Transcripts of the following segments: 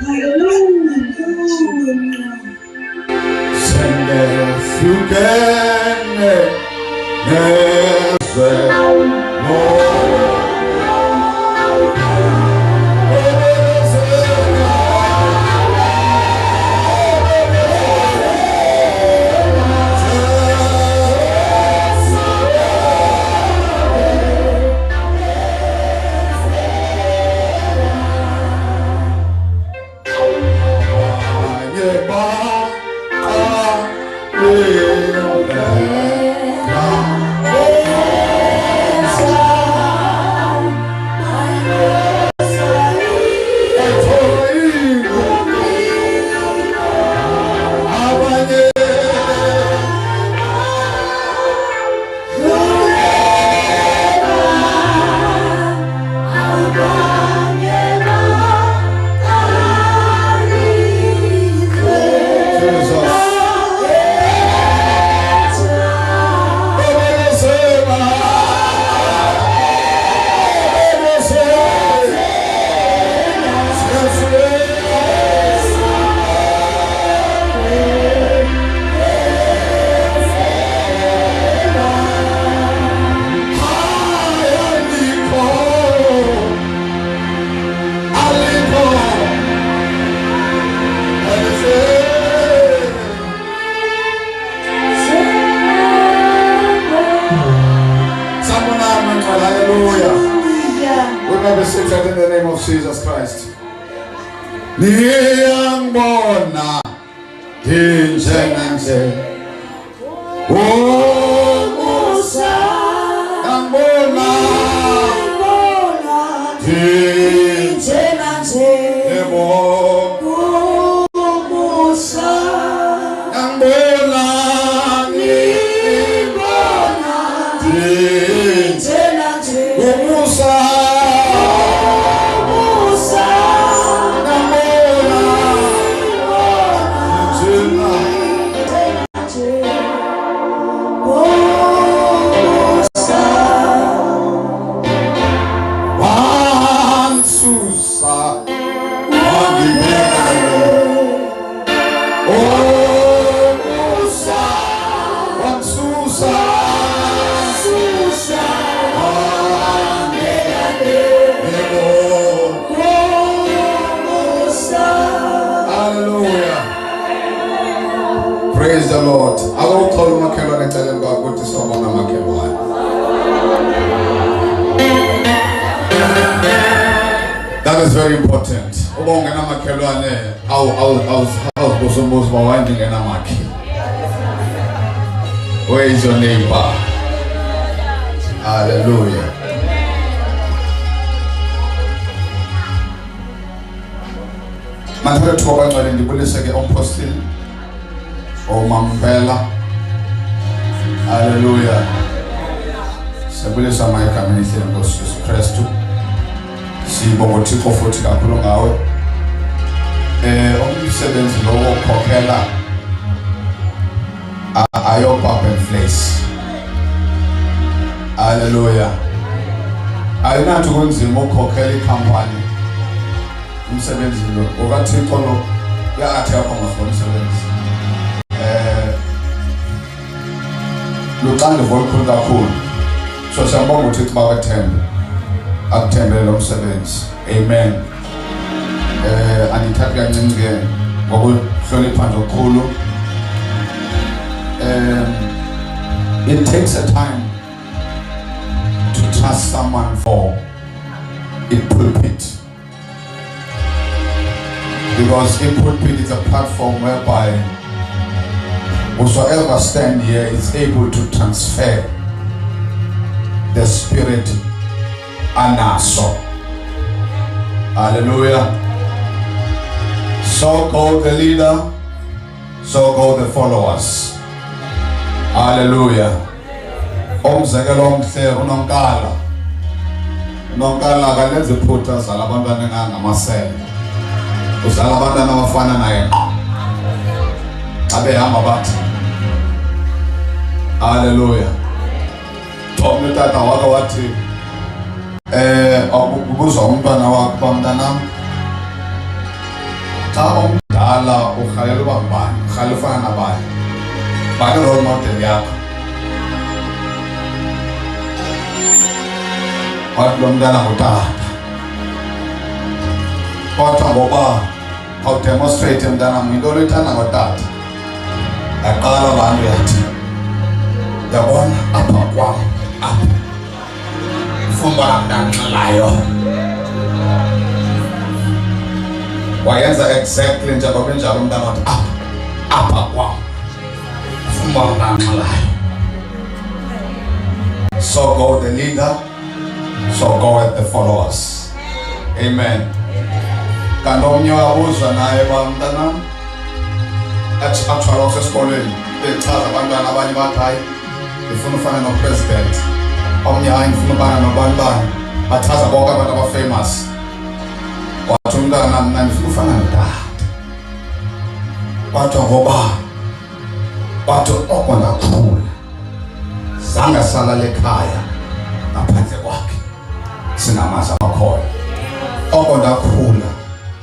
Send us you can never know. In the name of Jesus Christ. Niyambona injengenje Musa Nambona injengenje Musa Nambona injengenje Musa Praise the Lord. I will call Makelwan and tell him God go to someone Makelwan. That is very important. Where is your neighbor? Hallelujah. Mantra toba ngale ndibulisa ke apostle o Mambela. Hallelujah. Sabulisa mayika ministry of Jesus Christ. Sibongo Thixo futhi kakhulu ngawe. Umsebenzi lo wokhokhela ayo papa place. Hallelujah. Ayinathi kunzima ukukhokhela ikhampani. Umsebenzi lo okaThixo lo yathi yakho ngomsebenzi. Luqanda volukhulu kakhulu. So siyabonga uThixo bakwethemba. Akuthembele lo msebenzi. Amen. Andithatha kancane ke ngokuhlonipha nje okukhulu. It takes a time to trust someone for in pulpit. Because in pulpit is a platform whereby whosoever stand here is able to transfer the spirit anaso. Hallelujah. So called the leader, so called the followers. Hallelujah. Umzekelo omhle unonkala. Unonkala akalenze iphutha zala abantwana engangamasele. Uzala abantwana abafana naye. Abehamba bathi. Hallelujah. Tombe tata wakho wathi akubuza umntwana wakho bamntanami. Xa umdala urhalela uba ngubani, urhalela ufana nabani. Bani role model yakho? Wathi lo mntana ngutata. Kodwa ngoba awudemonstrate mntanam into oyithanda ngotata. Yaqala laa nto yathi, yabona apha kwam, apha ufumana mntanxelayo. Wayenza exactly njengoba enjalo umntana wathi apha kwam ufumana mntanxelayo. So go the leader, so go at the followers. Amen. Kanti omnye wabuzwa naye uba mntanam, actually wasesikolweni bechaza abantwana abanye bathi hayi ndifuna ufana nopresident, omnye hayi ndifuna ubana nobani bani, bachaza bonke abantu abafamous. Wathi umntana mna ndifuna ufana notata. Kwathiwa ngoba wathi oko ndakhula zange salala ekhaya ngaphandle kwakhe sinamazi amakhoyo. Oko ndakhula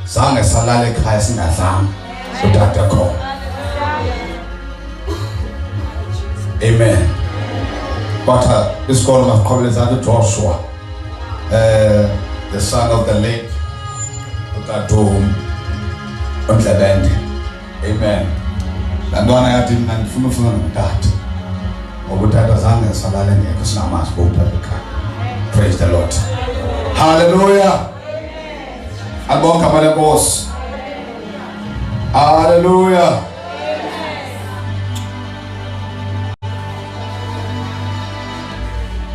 zange salala ekhaya singadlanga utata khona. Amen. But isikolo masiqhubelezana uJoshua, the son of the late uTatu Ndlebende. Amen. Lantwana yathi mina ndifuna ufuna notata. Ngoba utata zange salala ngekho sinamazi utata ekhaya. Praise the Lord. Hallelujah. Albonke amale Nkosi. Hallelujah.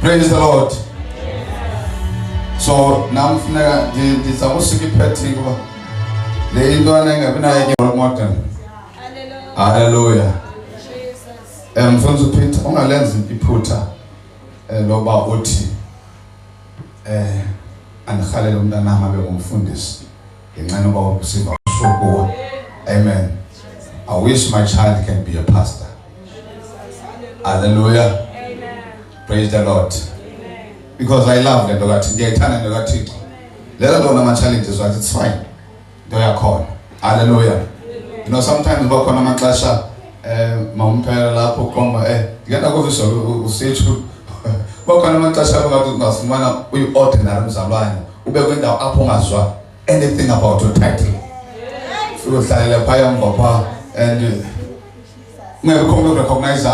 Praise the Lord. So now ndiza kusika iphethe ngoba le intwana engabinayo ke role model. Hallelujah. Mfundisi uPeter ungalenzi iphutha loba uthi andihalele umntanami abe ngumfundisi ngenxa yoba usiva kusukuwa. Amen. I wish my child can be a pastor. Hallelujah. Praise the Lord. Amen. Because I love the Lord. Ngiyayithanda into kaThixo. Let alone ama challenges, right? It's fine. Nto yakhona. Hallelujah. You know, sometimes bakhona amaxesha mawumphela lapho khoma ngiyanda kuvisa usithu. Bakhona amaxesha ngathi ungafumana uyi-ordinary mzalwane ube kwindawo apho ungazwa anything about your title. Uhlalela phaya emva pha and ungekho recognize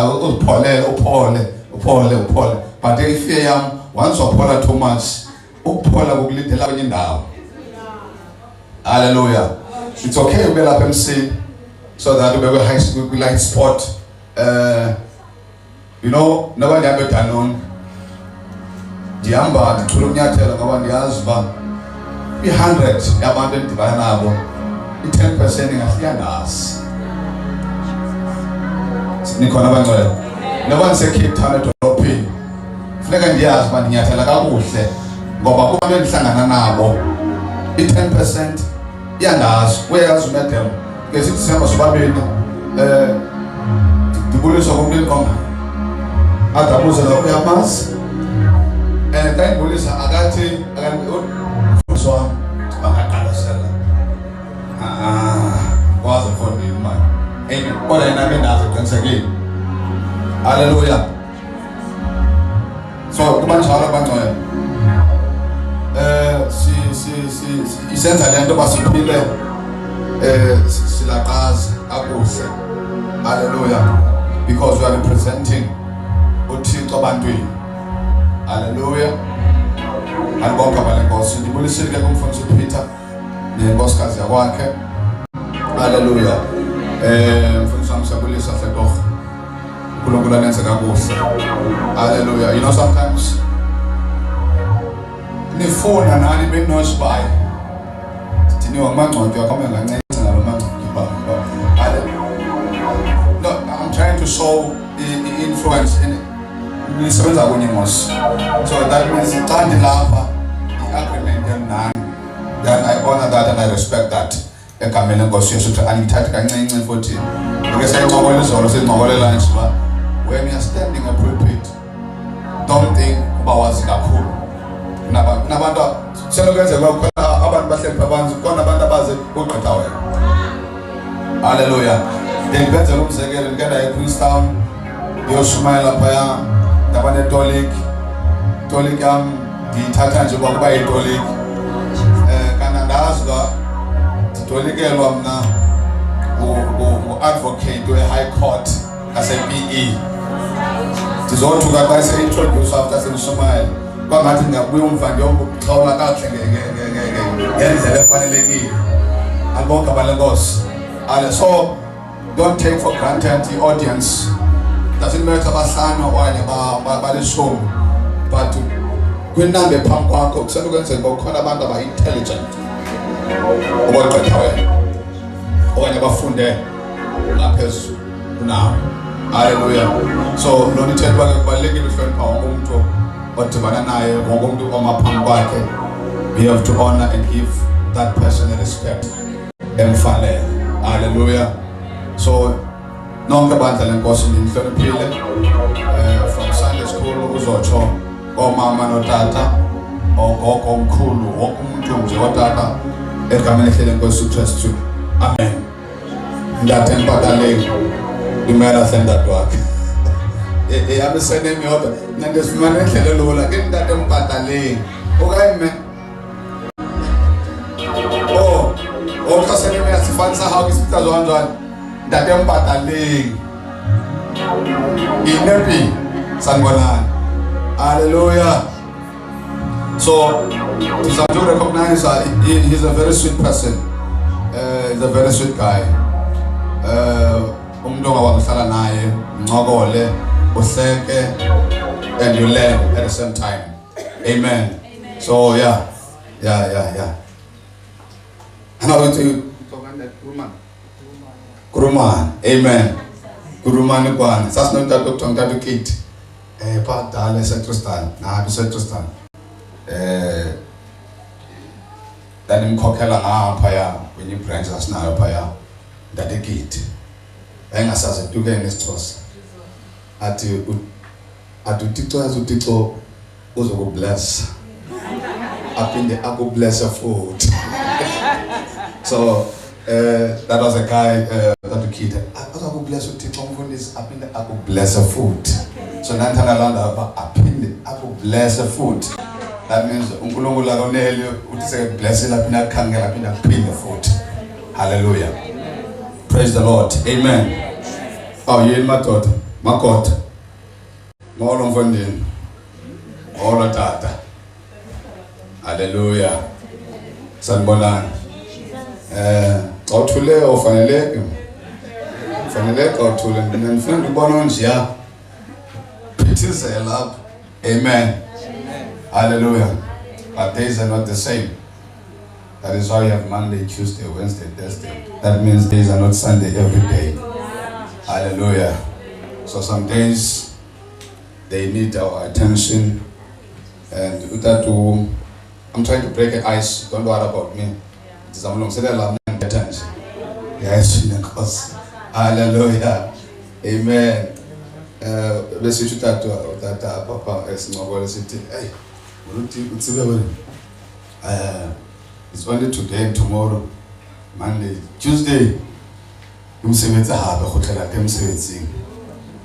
uphole. But if you am once uphola too much, uphola kukulidela kwenye indawo. Hallelujah. It's okay ube lapha MC so that ube kwi high school kwi light sport. You know, naba ndihambe Danone. Ndihamba ndithula umnyathelo ngoba ndiyazi uba i-100 yabantu endidibana nabo i-10% ingafika ndazi. Nikhona abangcwele. Noba ndise-Cape Town edolophini funeka ndiyazi uba ndinyathela kakuhle ngoba kubantu endihlangana nabo i-10% iyandazi. Uyayazi umedem ngesithi sihamba sobabini ndibuliswa kumntu endiqonga adabuze la uyamazi and xa ndibulisa akathi umfundisi wam bangaqalasela kwazi mfondini mani. Amen. Kodwa yena bendazi eqinisekile. Hallelujah. So kuba njalo abangcwele isenza le nto basiphile silaqazi akuhle. Hallelujah. Because we are representing uThixo ebantwini. Hallelujah. Albonke amale Nkosi. Ndibulisile ke kumfundisi uPeter nenkosikazi yakwakhe. Hallelujah. Mfundisi wami siyabulisa Fletorha. uNkulunkulu anenze kakuhle. Hallelujah. You know, sometimes nifuna nani benosibaya diniwa amangcwadi yakho ngancane ngalo mangcwadi ba. No, I'm trying to show the influence in nisebenza kunye mos. So that means xa ndilapha i-agreement yamnani, then I honor that and I respect that. Egameni leNkosi Yesu Kristu angithathi kancinci futhi ngeke sayincokola izolo sincokolela nje ba when you are standing a pulpit don't think uba wazi kakhulu. Nabantu selokwenza kwakhona abantu bahleli phansi khona abantu abaze ugqitha wena. Hallelujah. Ndiphethe umzekelo ngenda eQueenstown ngiyoshumayela phaya ndabane tolic yam ngiyithatha nje ngokuba yitolic kana ndazi uba nditolikelwa mna u-advocate we-high court ngase-BE ndizothuka xa seyintroduce after sendishumayela kwangathi ndingabuya umva ndiyokuxhawula kakuhle ngendlela efanelekile. Albonke abale Nkosi. So don't take for granted the audience. Doesn't matter abahlanu okanye balishumi, but kwinamba ephambi kwakho kusenokwenzeka uba kukhona abantu aba-intelligent obogqitha wena okanye abafunde ngaphezulu kunawe. Hallelujah. So loo nto ithetha uba ke kubalulekile uhlonipha wonke umntu odibana naye, wonke umntu omaphambi kwakhe. We have to honor and give that person a respect emfanele. Hallelujah. So nonke bandla lenkosi ndinihloniphile from Sunday school uzotsho omama notata ogogo omkhulu wonke umuntu nje otata egameni lenkosi uKristu. Amen. Ndathe mpataleni imela sendatu wakhe eyabesenemi yodwa nandesifumana indlela elula ke ndathe mpataleni okanye okhasenemi yasifanisa hawo isipitazo kanjani ndathe mpataleni inepi sanibonani. Hallelujah. So to recognize he's a very sweet person. He's a very sweet guy. Umuntu ongawahlala naye uncokole uhleke and you learn at the same time. Amen. So yeah. And I want to talk on that Kuruman. Amen. Kuruman kwan. Sas no nta doctor nta kit. Pa dale Tristan. Na bi Tristan. Dan imkhokhela apha ya kwenye branch asinayo pha ya ndade kit. Engasaze duke ngesixhosa. Athi uThixo uzokubless. Aphinde akubless futhi. So that was a guy that kid. Akubless uThixo umfundisi aphinde akubless futhi. So nanthana landa apha aphinde akubless futhi. That means uNkulunkulu akonele uthi sekubless lapha akhangela aphinde akuphinde futhi. Hallelujah. Praise the Lord. Amen. Oh, yini madoda, makhoda. Molo mfondini. Molo tata. Hallelujah. Sanibonani. Awuthule ofaneleke. Faneleke awuthule. Mina ngifuna ukubona nje phithizela lapha. Amen. Hallelujah. But days are not the same. That is why you have Monday, Tuesday, Wednesday, Thursday. That means days are not Sunday every day. Hallelujah. So some days they need our attention, and with that I'm trying to break the ice. Don't worry about me. Attention. Yes, because hallelujah. Amen. Let's shoot that Papa is not going to say, hey, it's only today and tomorrow, Monday, Tuesday.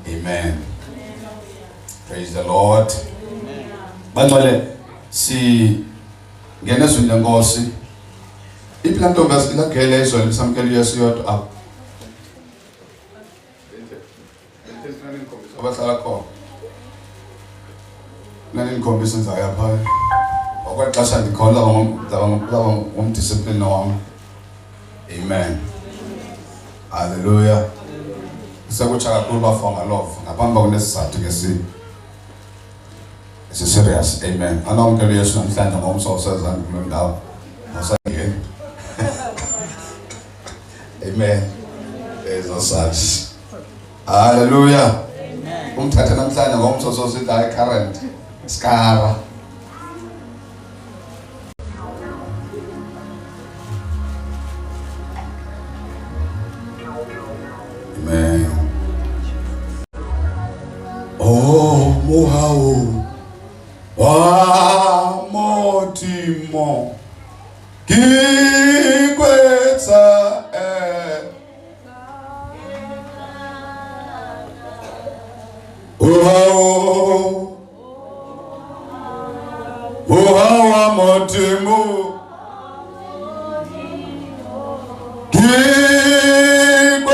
Amen. Praise the Lord. Bangcwele si ngene swinda Nkosi. Ipla ntombi ilagele izolo lisamkele Yesu yodwa apha. Abahlala khona. Nani inkombisa nzaya pha. Okwaxesha ndikhona laba ngumdiscipline wami. Amen. Hallelujah. Sekutsha kakhulu bafonga love ngaphambi kunesizathu ke serious. Amen. Anamkele Yesu namhlanje ngomso osezana kule ndawo. Osangeni. Amen. Ezo such. Hallelujah. Umthatha namhlanje ngomso osesithi hayi current skara. Amen. Oh, Mohao. Wa motimo kikwetsa motimu Gibesa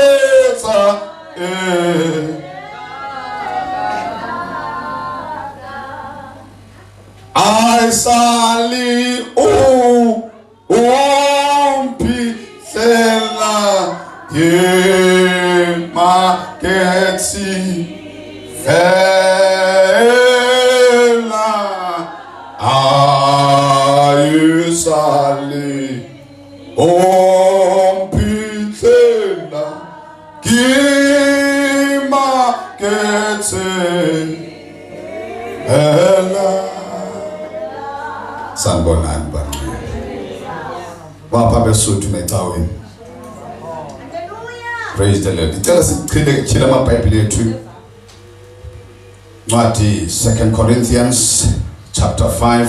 Aisali umpi sela Yema ketsi fela Aisali umpi sela Yema ketsi fela Sanibonani bani. Wapha besuthu mecaweni. Praise the Lord. Ngicela siqhile kutshela amabhayibheli ethu. Ncwadi 2 Corinthians chapter 5,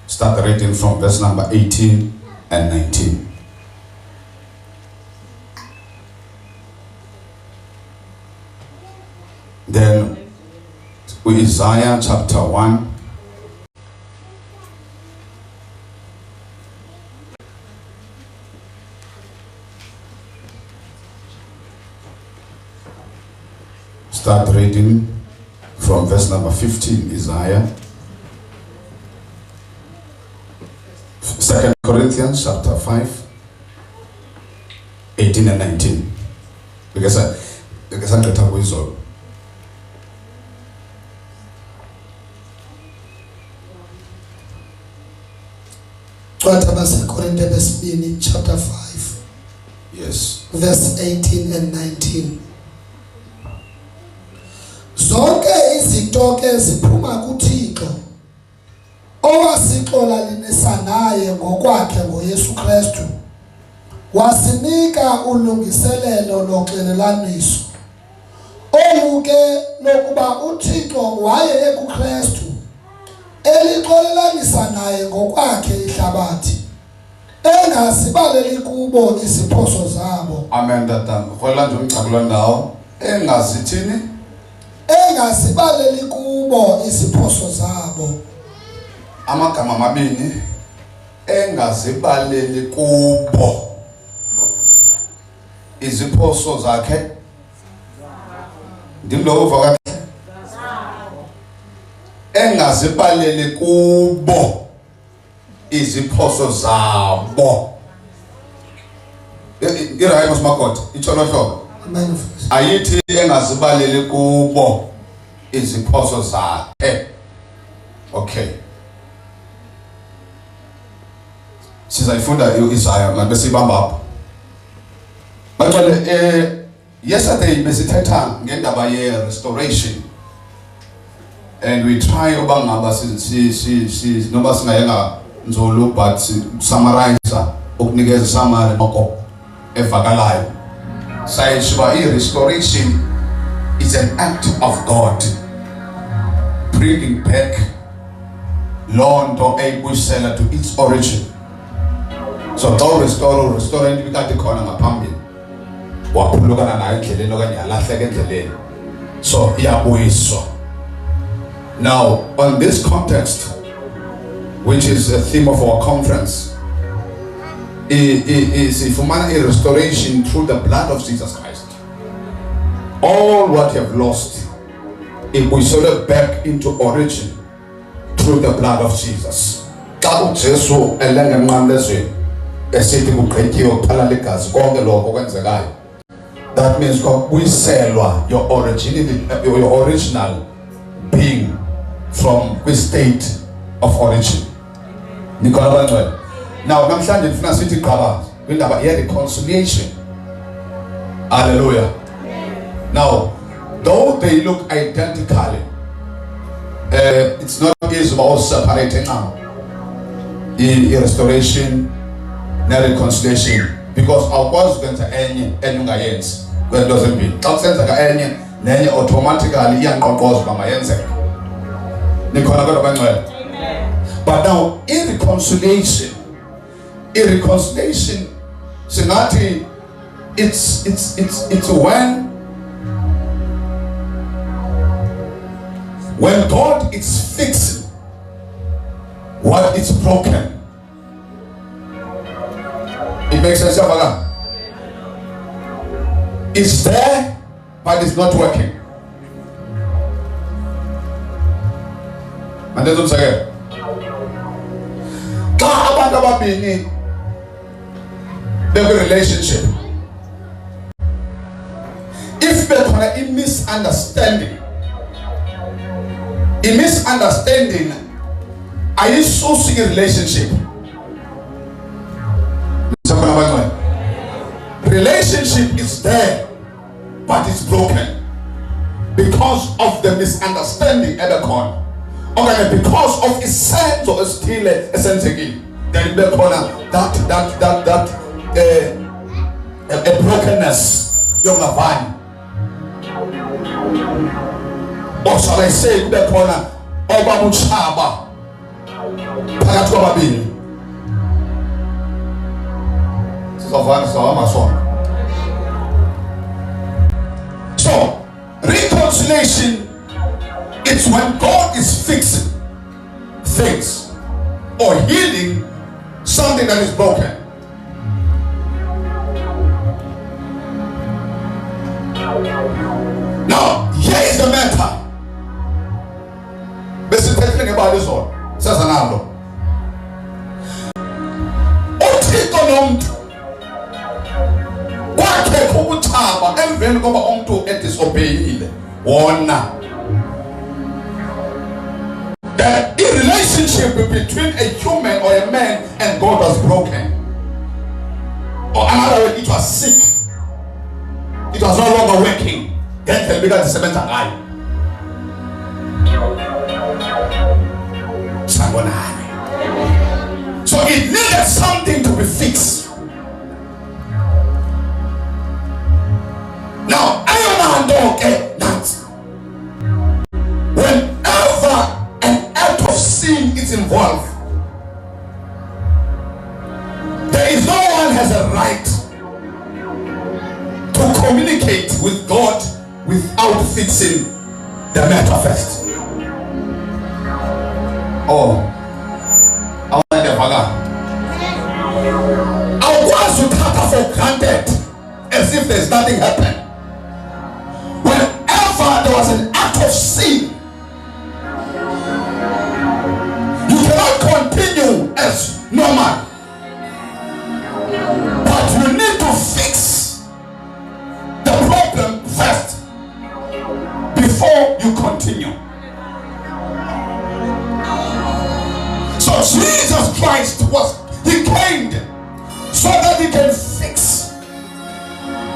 start reading from verse number 18 and 19. Then Isaiah chapter 1. Start reading from verse number 15, Isaiah. 2 Corinthians chapter 5, 18 and 19. Because I get a whistle. Chapter 5. Yes. Verse 18 and 19. Zonke izinto ke ziphuma kuThixo owasixola linisa naye ngokwakhe ngoYesu Kristu wasinika ulungiselelo loxelelaniso oluke lokuba uThixo waye ekuKristu elixolelanisa naye ngokwakhe ihlabathi engasibaleli kubo iziphoso zabo. Amen. Khola nje umcabulo ndawo engazithini engasibaleli kubo iziphoso zabo. Amagama amabini engazibaleli kubo iziphoso zakhe. Ndimlo uvaka engazibaleli kubo iziphoso zabo. Irayi masimakoti itsholo hlobo. Amen. Ayithi engazibaleli kubo iziphoso zakhe. Okay. Sizayifunda uIsaiah manje besibamba apha. Manje yesterday besithetha ngendaba ye restoration. And we try ubangaba si noba singayenga nzulu but summarize ukunikeza summary noko evakalayo. Sayishiba restoration is an act of God bringing back lonto eyibuyisela to its origin. So don't restore into bikade khona ngaphambili waphulukana nayo endleleni okanye yalahleka endleleni, so iyabuyiswa. Now on this context, which is the theme of our conference, is ifumana a restoration through the blood of Jesus Christ. All what you have lost, it will sort back into origin through the blood of Jesus. That means we sell your original being from which state of origin. Now, namhlanje ndifuna sithi qaba kwindaba ye reconciliation. Hallelujah. Now, though they look identically, it's not easy about separating now in restoration and reconciliation, because our cause kwenza enye ungayenzi when doesn't mean xa kusenza enye nenye automatically iyanqoqozwa mayenzeke. Nikhona kodwa bangcwele. But now in reconciliation, singathi it's when God is fixing what is broken. It makes sense, Yavaga? It's there, but it's not working. And then say, the relationship. If there's a misunderstanding, are you so seeing a relationship? Relationship is there, but it's broken because of the misunderstanding at the corner. Okay, because of its sense or still a sense again. Then the corner that a brokenness, young vine. Or shall I say the corner Oba Muchaba Pagatoba Bin. So reconciliation is when God is fixing things or healing something that is broken. Now, here is the matter. Basically, think about this one. Says Anando. The relationship between a human or a man and God was broken. Or another way, it was sick. It was no longer working. Then the bigger the cement guy. So it needed something to be fixed. Now, I don't get that. Whenever an act of sin is involved, there is no one has a right to communicate with God without fixing the matter first. Oh, I want to I want to take it for granted as if there's nothing happened. Whenever there was an act of sin, you cannot continue as normal, but you need to fix the problem first before you continue. So Jesus Christ he came so that he can fix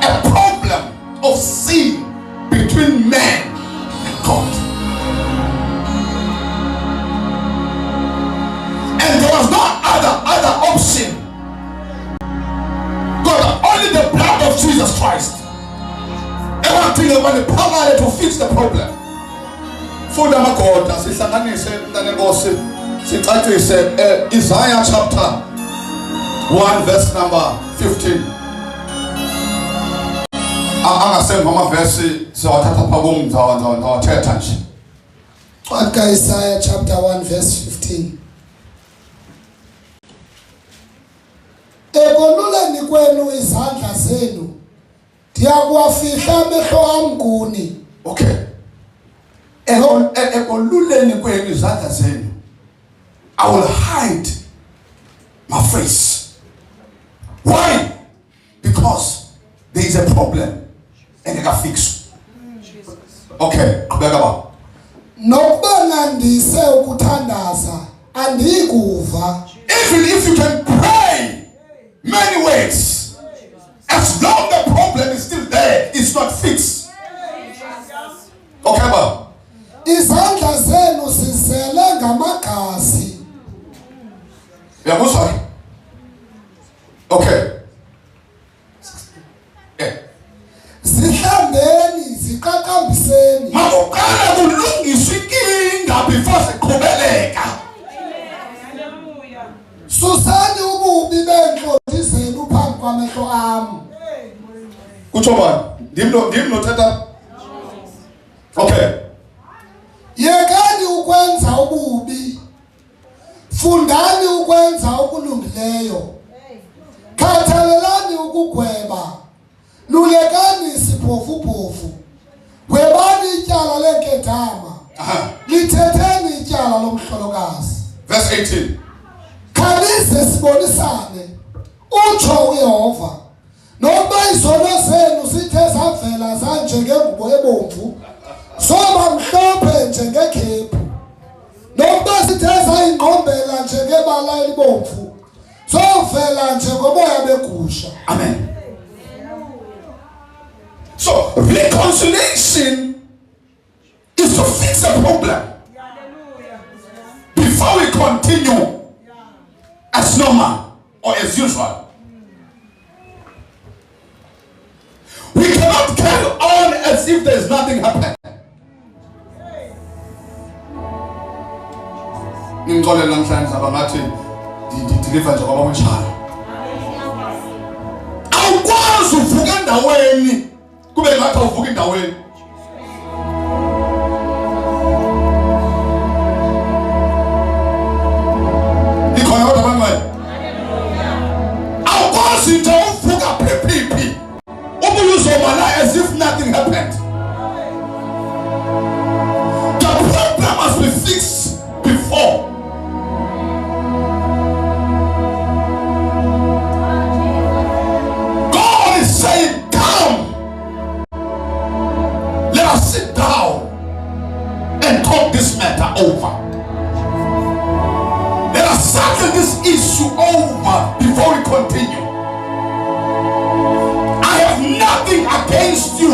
a problem of sin between man and God. And there was no other option. God, only the blood of Jesus Christ. Everything about the power to fix the problem. For the God, as he said, Isaiah chapter 1 verse number 15. Isaiah chapter 1 verse 15. Ekoluleni kwenu izandla zenu ndiyakuwafihla amehlo am kuni. Okay. Ekoluleni kwenu izandla zenu, I will hide my face. Why? Because there is a problem and I can fix. Okay, nokuba ngandise ukuthandaza andikuva. Even if you can pray many ways, as long the problem is still there, it's not fixed. Okay, ba? Izandla zenu zizele ngamagazi. Yeah, what's sorry? Okay. Yeah. Zihlambeni ziqaqambiseni. Makukala kulungiswa inkinga before siqhubeleka. Susani ububi benhloli zenu phambi kwamehlo ami. Kutsho bani? Ndim nothetha. Okay. Yekani ukwenza ububi. fundani ukwenza okulungileyo, khathalelani ukugweba, lulekani isiphofuphofu, gwebani ityala lenkedama, lithetheni ityala lomhlolokazi. Verse 18. Khanize sibonisane, utsho uYehova, nokuba izono zenu zithe zavela zanjengengubo ebomvu, zoba mhlophe njengekhephu, nokuba zithe zayingqombela njengebala elibomvu, zovela njengoboya begusha. Amen. So reconciliation is to fix a problem before we continue as normal or as usual. We cannot carry on as if there is nothing happening. Ngixole namhlanje abangathi deliver nje kwaba kunjalo. Awukwazi uvuka endaweni kube ngathi uvuka endaweni. Nikhona kodwa bangcwele. Awukwazi nje uvuka phephi. Ubuzomala as if nothing happened. The problem must be fixed before. God is saying, come. Let us sit down and talk this matter over. Let us settle this issue over before we continue. I have nothing against you,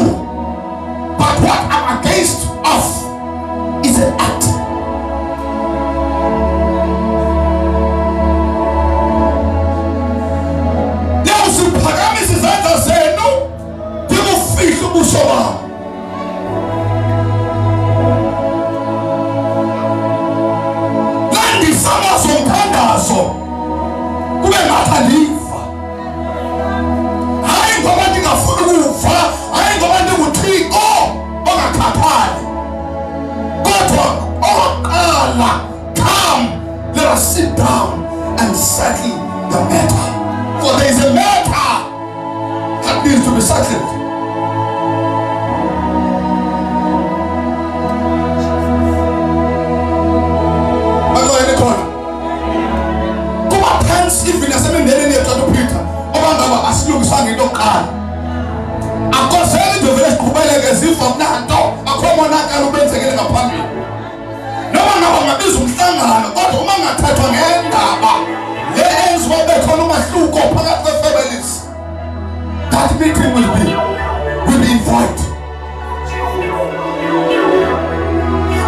but what I'm against us is an act. Now siphakamise izandla zenu ngikufihle ubuso bami. Landisama zomthandazo kube ngathi aliva. Hayi ngoba ndingafuni ukufa, hayi ngoba ndinguThixo ongakhathali. Kodwa okokuqala, come, let us sit down and settle the matter. For there is a matter that needs to be settled. Kuba phansi even nasemindenini yethu Peter obangaba asilungisanga into yokuqala. Akozeli nje vele siqhubeleke zifa kunanto akho monakalo ubenzekele ngaphambili. Noma ngaba ngabiza umhlangano kodwa uma ngathathwa ngendaba le enziwa bekhona umahluko phakathi kwe-families, that meeting will be void.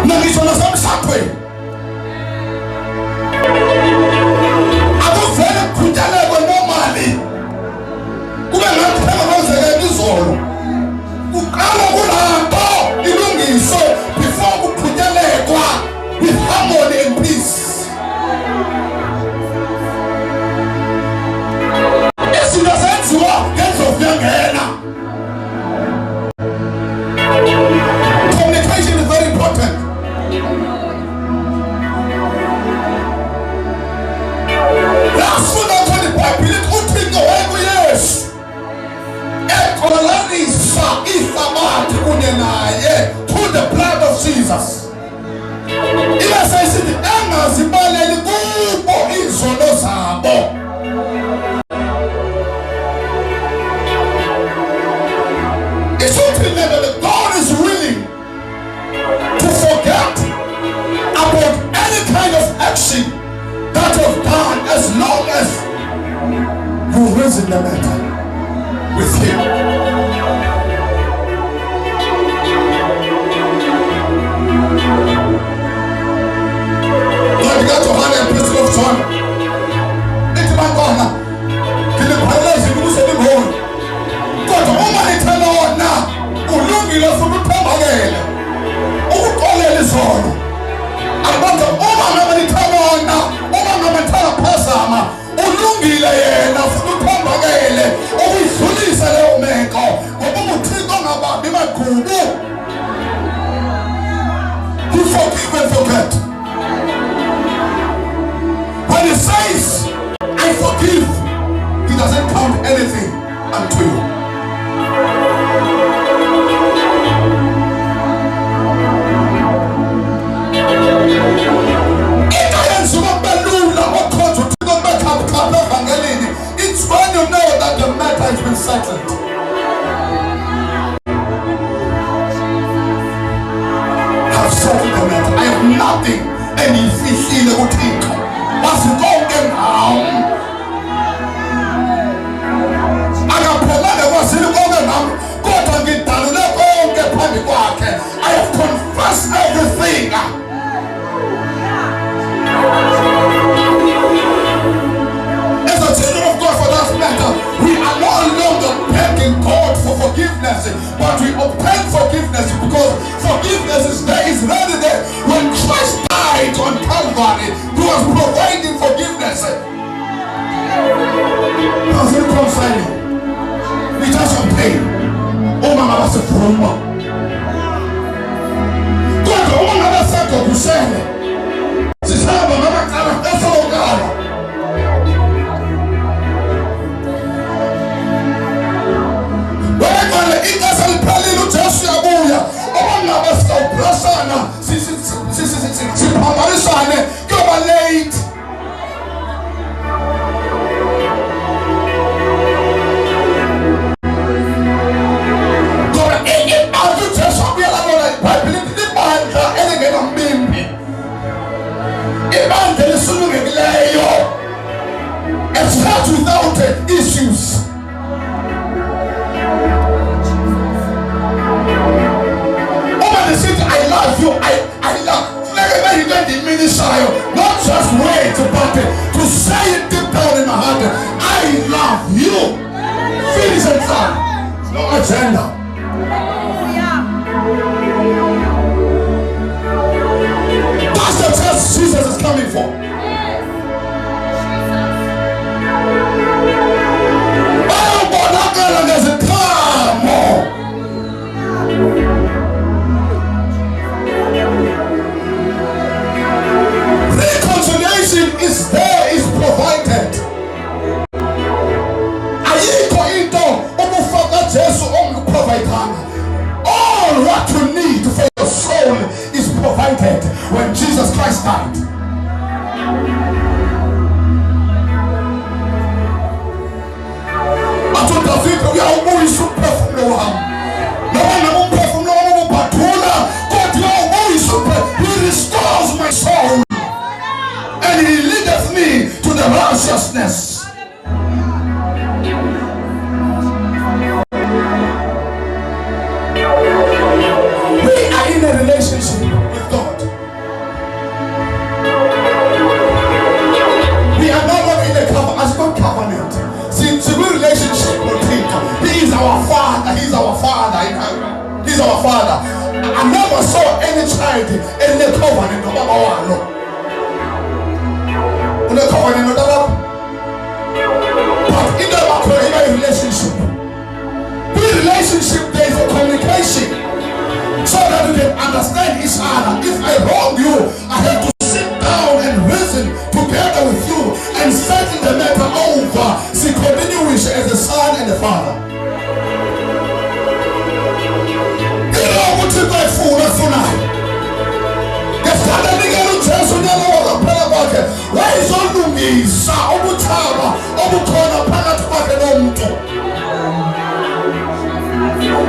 Nangisho nasemshadweni akuvele kukhuthalekwe normally kube ngathi kwenzekela izolo. Kuqala kulanto ilungiswe before kukhuthalekwa with harmony and peace. Izinto zenziwa ngezofyangena. Communication is very important. Lafuna kwenye Biblia uThixo wayekuYesu ekolanisa ihlabathi kunye naye through the blood of Jesus. Ile sesithi engazibaleli kubo izono zabo. It should remember that God is willing to forget about any kind of action that you've done as long as you reason the matter with Him. When you got to hand and Epistle of John, it's my God. Can you realize you lose any more? God, woman, it's an honor. Ulungile futhi uthembakele. Ukuxolela izono. Abantu uma ngabe nithabona, uma ngabe nithaphazama, ulungile yena futhi uthembakele ukudlulisa leyo meko ngoba uThixo ngababi magugu. You forgive and forget. unto you. It's when you know that the matter has been settled. I've settled the matter. I have nothing. And if you feel it, what's it going on? I have confessed everything. As a children of God, for that matter, we are no longer begging God for forgiveness, but we obtain forgiveness because forgiveness is there, is ready there. When Christ died on Calvary, He was providing forgiveness. Does it concern you? We just obtain. Oh, Mama, that's a trauma. God, oh, Mama, that's a good saying. She's having Mama, that's all God. Without issues. I love you. I love. Whenever you get the ministry, not just wait, but to say it deep down in my heart. I love you. Finish it, son. No agenda. That's the church Jesus is coming for. Oh, but that girl has a come on. Reconciliation is there, is provided. All what you need for your soul is provided when Jesus Christ died. We are always super from the one. No one from the one, but God, you are always super. He restores my soul. And He leadeth me to the righteousness. We are in a relationship with God. We are not in a covenant. Since we relationship with Him, He is our Father. He is our Father in heaven. He is our Father. I never saw any child in the covenant of our Lord. In the covenant of our, but in the relationship, there is a communication, so that we can understand each other. If I wrong you, I have to sit down and reason together with you and settle the matter over. See, continue as the Son and the Father. You know what you guys fool us tonight? The Father began to tell you the Pelabaket. Why is on the knees? Obutaba, Obutona, Panataka.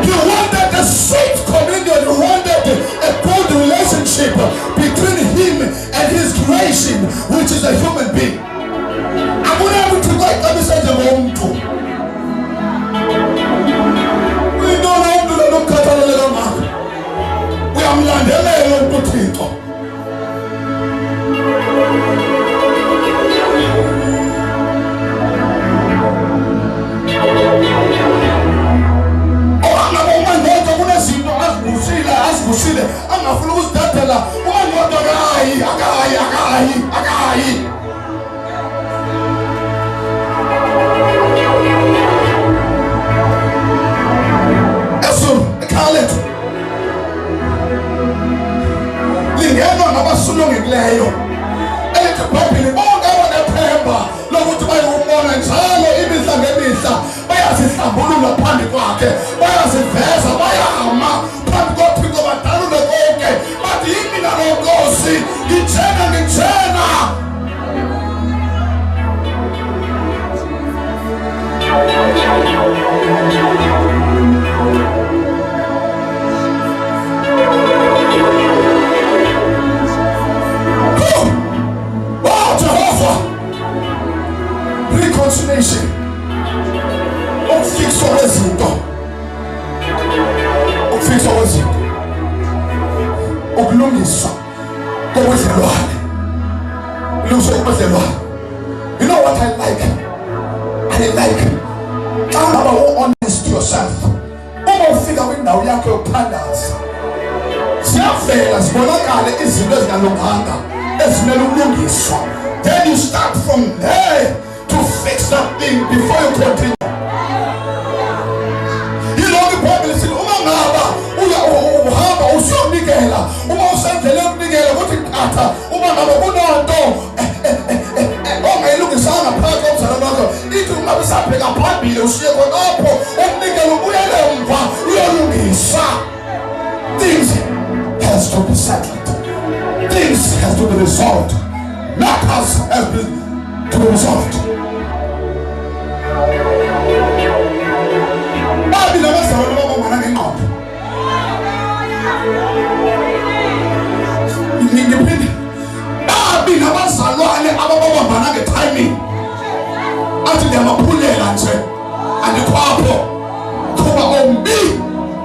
You wanted a sweet communion. You wanted a good relationship between Him and His creation, which is a human being. I'm not able to write a message about to. We don't know to look at a little man. We are landing a little potato. bayazihlambulula phambi kwakhe, bayaziveza, bayama phambi koThixo badalule konke. Bathi yimi nalo Nkosi, ngitshena. Oh Jehovah, reconciliation, ukufixwa kwezinto, ukulungiswa kokwedlelwane. You know what I like? Xa ngaba honest to yourself, uma ufika kwindawo yakho yokuthandaza, ziyavela zibonakale izinto ezingalunganga ezimele ukulungiswa. Then you start from there to fix that thing before you continue. Yilokho iBhayibheli lithi uma ngaba uhamba usiyonikela, uma usendleleni yokunikela kuthi qatha, uma ngaba kunonto ongayilungisanga phakathi komzalwane wakho, ithi uma usabheka phambili usiye khonapho umnikelo ubuyele emva uyolungisa. Things has to be settled. Things has to be resolved. Matters has to be resolved. Babi nabazalwane babambana ngenqondo. Ngiphinda. Babi nabazalwane ababambana ngetiming. Athi ngiyamaphulela nje. Andikhapho. Kuba ombi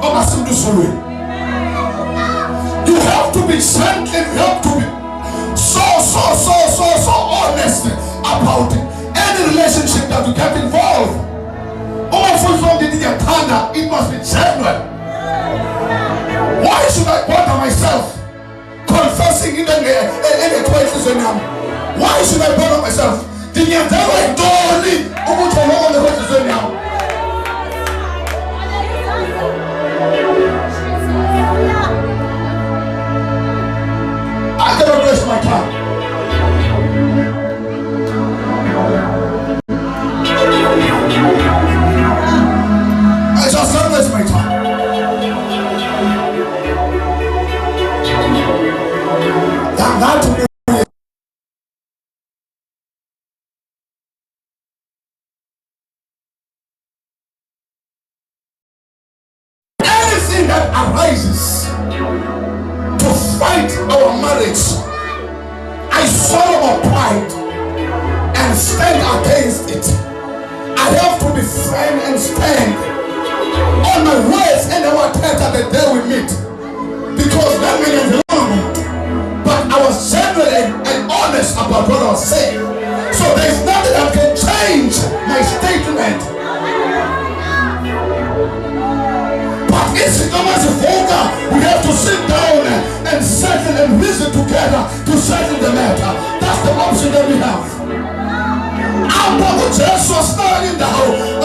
ongasimntu usolweni. You have to be gentle, you have to be so honest about any relationship that you get involved. It must be genuine. Why should I bother myself confessing in the twice? Why should I bother myself? I cannot waste my time. I just can't waste my time. That to me. Anything that arises to fight our marriage, I swallow my pride and stand against it. I have to be firm and stand on my words and our tender the day we meet, because that means wrong. But I was genuine and honest about what I was saying, so there is nothing that can change my statement. But it's almost vulgar. We have to sit down and settle and reason together to settle the matter. That's the option that we have. I'm not just standing down.